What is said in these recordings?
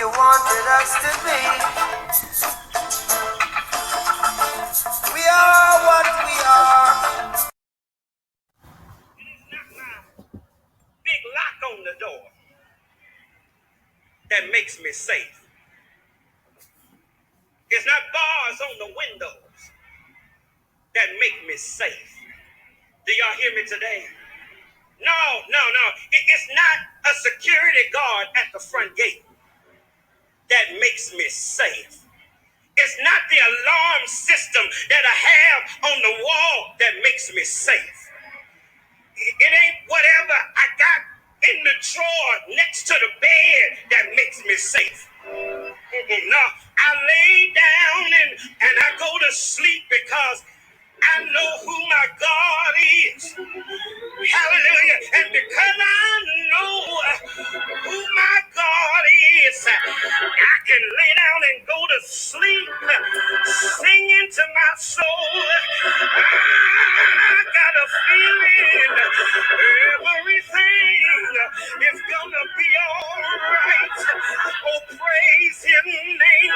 you wanted us to be. We are what we are. It is not my big lock on the door that makes me safe. It's not bars on the windows that make me safe. Do y'all hear me today? No. It's not a security guard at the front gate that makes me safe. It's not the alarm system that I have on the wall that makes me safe. It ain't whatever I got in the drawer next to the bed that makes me safe. No, I lay down and I go to sleep because I know who my God is. Hallelujah. And because I know who my God is, I can lay down and go to sleep singing to my soul. I got a feeling everything is gonna be all right. Oh, praise his name.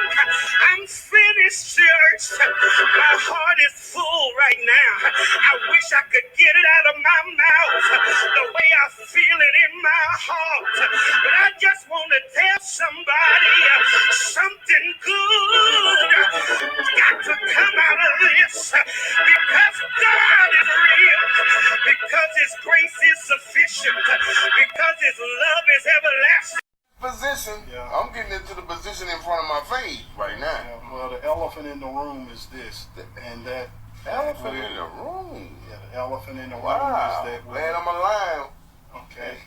I'm finished, church. My heart is full right now. I wish I could get it out of my mouth the way I feel it in my heart. But I just want to tell somebody something good got to come out of this, because God is real, because his grace is sufficient, because his love is everlasting. Position. Yeah. I'm getting into the position in front of my face right now. Yeah, well, the elephant in the room is this, and that. Elephant in the room. Yeah, the elephant in the room wow. is that. Man, I'm a lion. Okay.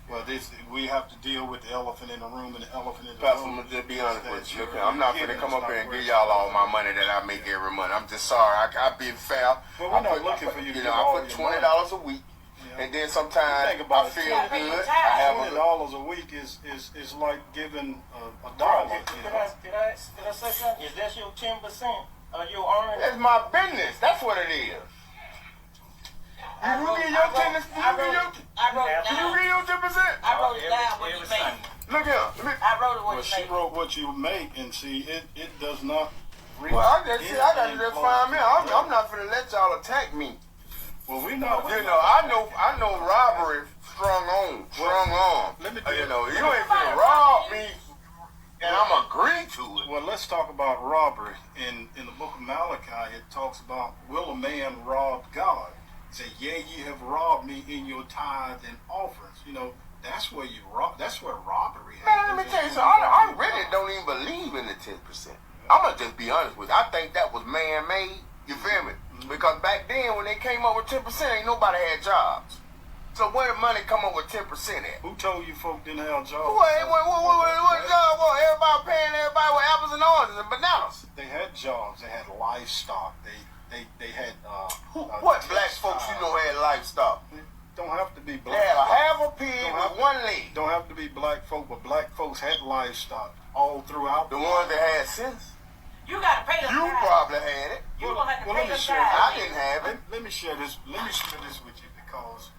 well, this we have to deal with the elephant in the room, and the elephant in the Pastor, room. I'm just be honest with you. I'm not gonna come up here and give y'all all my money that I make every month. I'm just sorry. I've been fair. Well, we're not looking for you to. I put $20 a week. And then sometimes I feel good. I have $20 a week is like giving a dollar. Did I say something? Is that your 10% of your earnings? That's my business. That's what it is. You give your 10%? Can you read your 10%? I wrote it down what you made. Look here. I wrote it what you made. She wrote what you make, and see, it does not. Well, I gotta just find me. I'm not gonna let y'all attack me. Well, we know. I know robbery strong arm. Let me tell you know, you ain't gonna rob me, and I'm agreeing to it. Well, let's talk about robbery. In the book of Malachi, it talks about, will a man rob God? It says, yea, ye have robbed me in your tithe and offerings. You know, that's where you rob. That's where robbery happens. Man, let me tell you something. I really don't even believe in the 10%. I'm gonna just be honest with you. I think that was man-made. You feel me? Because back then, when they came up with 10%, ain't nobody had jobs. So where the money come up with 10% at? Who told you folk didn't have jobs? What job was? Everybody paying everybody with apples and oranges and bananas. They had jobs. They had livestock. They had what black folks you know had livestock? Don't have to be black. They had a half a pig with one leg. Don't have to be black folk, but black folks had livestock all throughout. The ones that had sense. You gotta pay them. You probably had it. You gonna have to pay them. I didn't have it. Let me share this. Let me share this with you because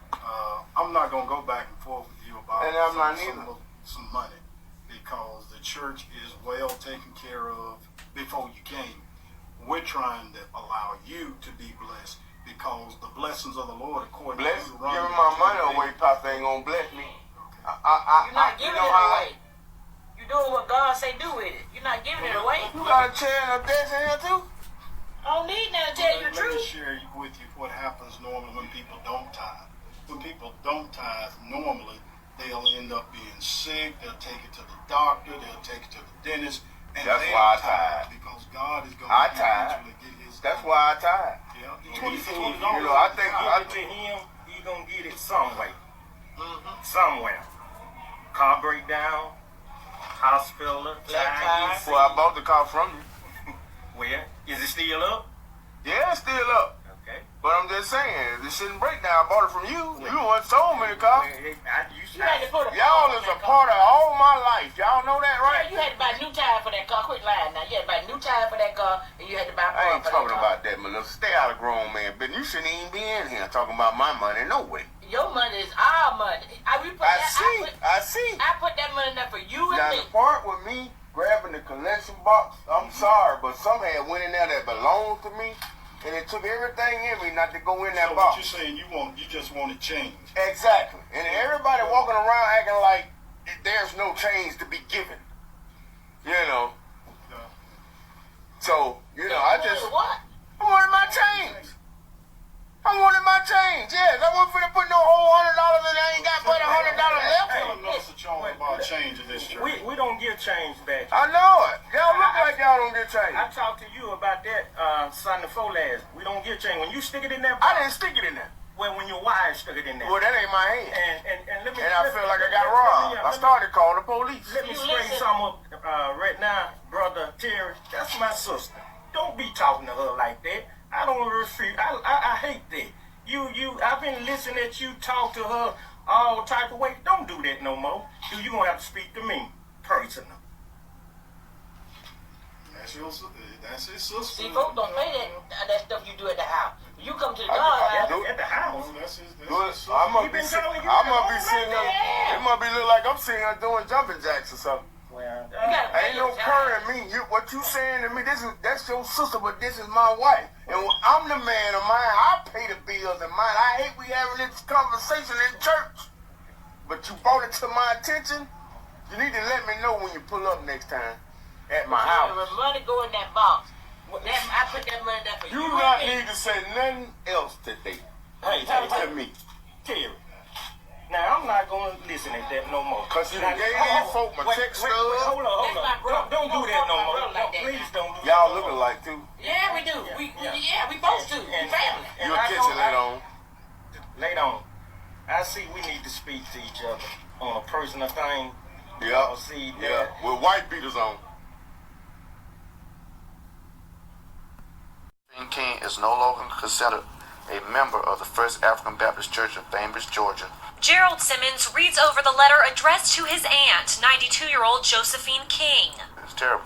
I'm not gonna go back and forth with you about some money, because the church is well taken care of before you came. We're trying to allow you to be blessed, because the blessings of the Lord, according to giving my money away, Pastor ain't gonna bless me. You're not giving it away. You're doing what God say do with it. You're not giving it away. You got a chair and a desk in here too? I don't need nothing to tell you the truth. Let me share with you what happens normally when people don't tithe. When people don't tithe, normally they'll end up being sick. They'll take it to the doctor. They'll take it to the dentist. And that's why I tithe. Because God is going to eventually get his. That's why I tithe. Yeah. I think to him, he gonna get it some way. Somewhere. Car breakdown, hospital, time. Well, I bought the car from you. Where? Is it still up? Yeah, it's still up. Okay. But I'm just saying, this shouldn't break down. I bought it from you. You the one sold me the car. Y'all is a part of all my life. Y'all know that, right? Yeah, you had to buy new tire for that car. Quit lying now. You had to buy new tire for that car, and you had to buy a car. I ain't talking about that, Melissa. Stay out of grown man business. You shouldn't even be in here talking about my money. No way. Your money is our money. I see. I put that money enough for you and Now me. the part with me grabbing the collection box, I'm sorry, but some had went in there that belonged to me, and it took everything in me not to go in that So box. what you're saying, you just want to change. Exactly. And everybody walking around acting like there's no change to be given. You know. Yeah. So, you know, I just What? I wanted my change. I wanted my change. Yes, I wasn't finna put no whole $100 and I ain't got but $100 left. Tell Minister Jones about changing this church. We don't give change back. I know it. Y'all look like y'all don't get change. I talked to you about that Sunday before last. We don't give change. When you stick it in that box, I didn't stick it in there. well, when your wife stuck it in there. Well, that ain't my hand. And let me. And I feel like I got robbed. I started calling the police. Let me straighten something up right now, brother Terry. That's my sister. Don't be talking to her like that. I don't refuse. I hate that. I've been listening at you talk to her all type of way. Don't do that no more. You gonna have to speak to me personal. That's his sister. See, folks don't say that stuff you do at the house. You come to the I God do house. At the house. That's his sister. I must He be been telling you I that must be all sitting night. there. It must be look like I'm sitting there doing jumping jacks or something. Well, You gotta pay Ain't no your current time. me. What you saying to me? That's your sister, but this is my wife, and I'm the man of mine. I pay the bills and mine. I hate we having this conversation in church, but you brought it to my attention. You need to let me know when you pull up next time at my house. The money go in that box. I put that money there for you. You not need to say nothing else today. Hey, To me. Terry. Now I'm not gonna listen at that no more. Cause you Now, gave these folk my check stub. Hold on. That's my brother. Don't do that no more. Like that Please now. don't do that. Y'all no look more. alike too. Yeah, we do. We supposed to. We family. And You'll I catch know it later on. Later on. I see we need to speak to each other on a personal thing. Yeah. See that. Yeah. With white beaters on. King is no longer considered a member of the First African Baptist Church of Bainbridge, Georgia. Gerald Simmons reads over the letter addressed to his aunt, 92-year-old Josephine King. It's terrible.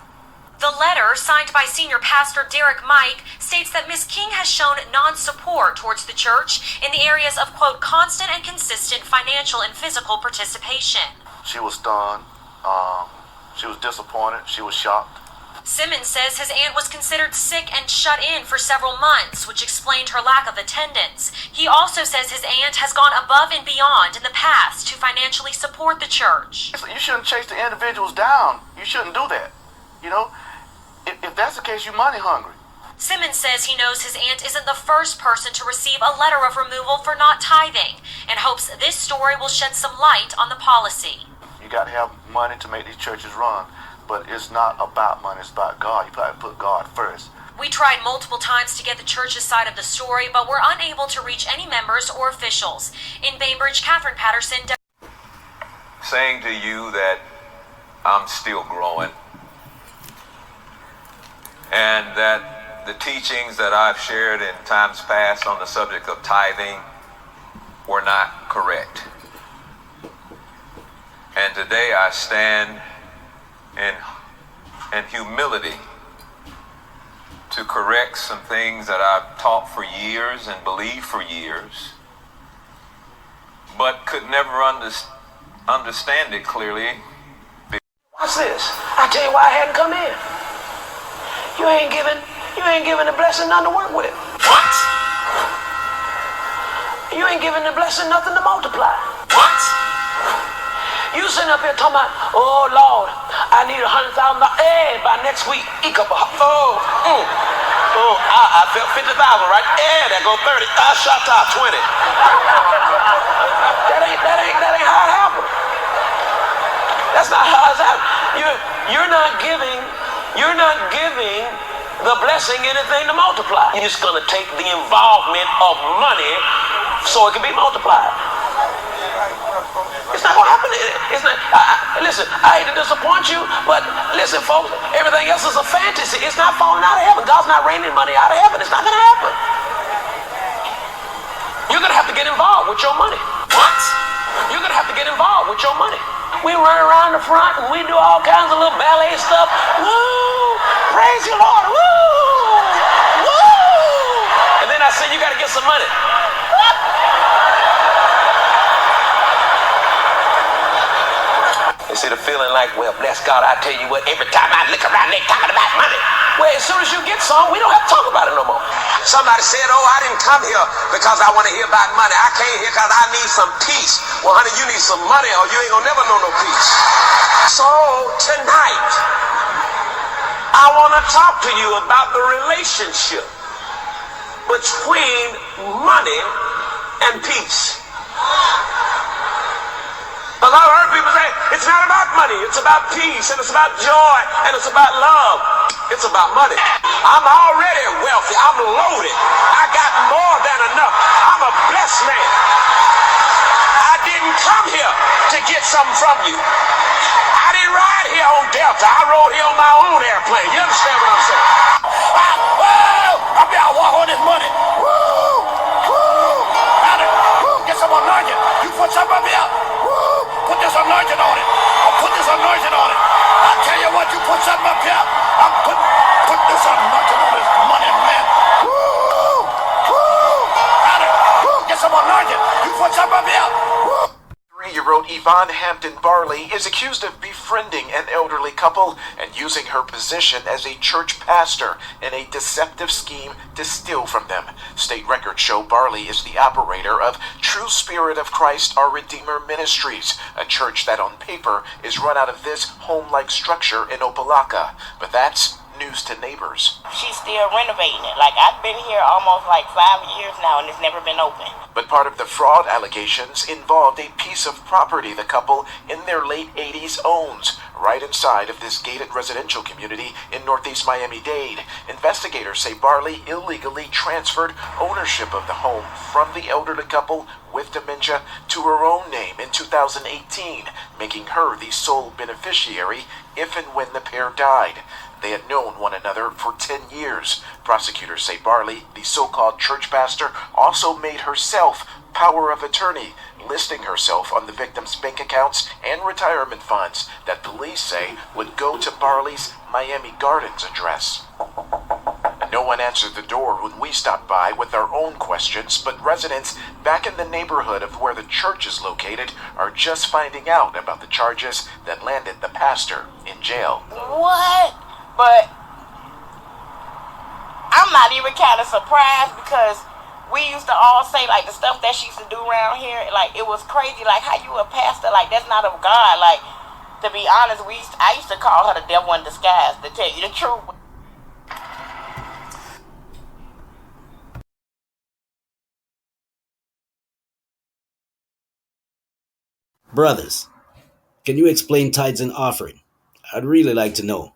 The letter, signed by Senior Pastor Derek Mike, states that Miss King has shown non-support towards the church in the areas of, quote, constant and consistent financial and physical participation. She was stunned. She was disappointed. She was shocked. Simmons says his aunt was considered sick and shut in for several months, which explained her lack of attendance. He also says his aunt has gone above and beyond in the past to financially support the church. You shouldn't chase the individuals down. You shouldn't do that. You know, if that's the case, you're money hungry. Simmons says he knows his aunt isn't the first person to receive a letter of removal for not tithing, and hopes this story will shed some light on the policy. You got to have money to make these churches run. But it's not about money, it's about God. You got to put God first. We tried multiple times to get the church's side of the story, but were unable to reach any members or officials. In Bainbridge, Catherine Patterson. Saying to you that I'm still growing and that the teachings that I've shared in times past on the subject of tithing were not correct. And today I stand in humility to correct some things that I've taught for years and believed for years, but could never understand it clearly. Watch this. I tell you why I hadn't come in. You ain't giving the blessing nothing to work with. What? You ain't giving the blessing nothing to multiply. What? You sitting up here talking about, oh Lord, I need $100,000. Hey, by next week, I felt 50,000, right? There go 30. I shot top 20. That ain't how it happened. That's not how it's happened. You're not giving the blessing anything to multiply. You're just gonna take the involvement of money so it can be multiplied. It's not gonna happen. It's not. Listen, I hate to disappoint you, but listen, folks, everything else is a fantasy. It's not falling out of heaven. God's not raining money out of heaven. It's not gonna happen. You're gonna have to get involved with your money. What? You're gonna have to get involved with your money. We run around the front and we do all kinds of little ballet stuff. Woo! Praise you, Lord. Woo! Woo! And then I say you gotta get some money. They say tendency to feeling like, well, bless God, I tell you what, every time I look around, they talking about money. Well, as soon as you get some, we don't have to talk about it no more. Somebody said, oh, I didn't come here because I want to hear about money. I came here because I need some peace. Well, honey, you need some money or you ain't gonna never know no peace. So tonight, I want to talk to you about the relationship between money and peace. Because I've heard people say, it's not about money, it's about peace, and it's about joy, and it's about love. It's about money. I'm already wealthy, I'm loaded, I got more than enough, I'm a blessed man. I didn't come here to get something from you. I didn't ride here on Delta, I rode here on my own airplane. You understand what I'm saying? I be out walk on this money. Woo! Woo! Get some anointing. You put something up here. Woo! Put this anointing on it. I'll put this anointing on it. I tell you what, you put something up here. I'll put this anointing on this money, man. Woo! Woo! Get some anointing. You put something up here. Woo! 3-year-old Yvonne Hampton Barley is accused of befriending an elderly couple and using her position as a church pastor in a deceptive scheme to steal from them. State records show Barley is the operator of True Spirit of Christ Our Redeemer Ministries, a church that on paper is run out of this home-like structure in Opelika. But that's news to neighbors. She's still renovating it. Like, I've been here almost like 5 years now, and it's never been open. But part of the fraud allegations involved a piece of property the couple in their late 80s owns, right inside of this gated residential community in northeast Miami-Dade. Investigators say Barley illegally transferred ownership of the home from the elderly couple with dementia to her own name in 2018, making her the sole beneficiary if and when the pair died. They had known one another for 10 years. Prosecutors say Barley, the so-called church pastor, also made herself power of attorney, listing herself on the victim's bank accounts and retirement funds that police say would go to Barley's Miami Gardens address. No one answered the door when we stopped by with our own questions, but residents back in the neighborhood of where the church is located are just finding out about the charges that landed the pastor in jail. What? But I'm not even kind of surprised because we used to all say, like, the stuff that she used to do around here, like, it was crazy. Like, how you a pastor? Like, that's not of God. Like, to be honest, I used to call her the devil in disguise, to tell you the truth. Brothers, can you explain tithes and offering? I'd really like to know.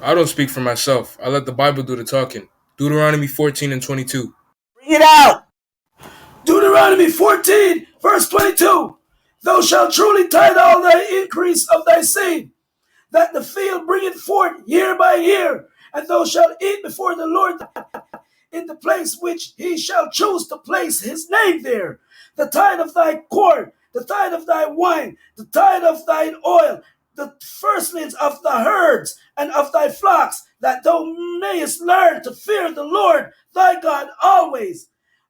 I don't speak for myself. I let the Bible do the talking. Deuteronomy 14 and 22. Bring it out! Deuteronomy 14, verse 22. Thou shalt truly tithe all thy increase of thy seed, that the field bringeth forth year by year, and thou shalt eat before the Lord in the place which he shall choose to place his name there. The tithe of thy corn, the tithe of thy wine, the tithe of thine oil, the firstlings of the herds and of thy flocks, that thou mayest learn to fear the Lord thy God always.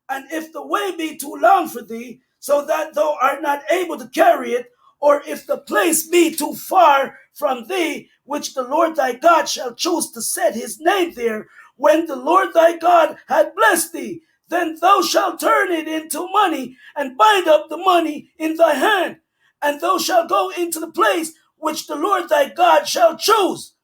And if the way be too long for thee, so that thou art not able to carry it, or if the place be too far from thee, which the Lord thy God shall choose to set his name there, when the Lord thy God had blessed thee, then thou shalt turn it into money, and bind up the money in thy hand, and thou shalt go into the place which the Lord thy God shall choose,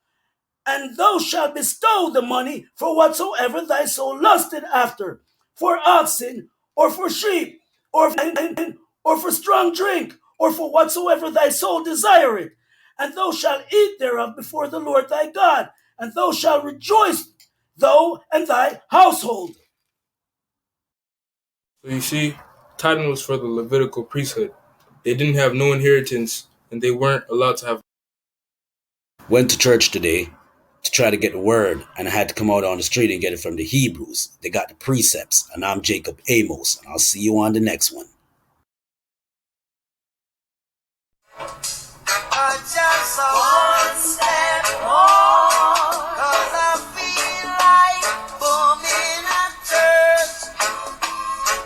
and thou shalt bestow the money for whatsoever thy soul lusted after, for oxen, or for sheep, or for strong drink, or for whatsoever thy soul desireth. And thou shalt eat thereof before the Lord thy God, and thou shalt rejoice, thou and thy household. So you see, tithing was for the Levitical priesthood. They didn't have no inheritance, and they weren't allowed to have. Went to church today to try to get the word, and I had to come out on the street and get it from the Hebrews. They got the precepts, and I'm Jacob Amos, and I'll see you on the next one. Just one step more, 'cause I feel like booming at church.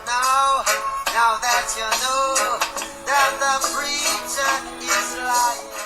Now that you know that the preacher is lying.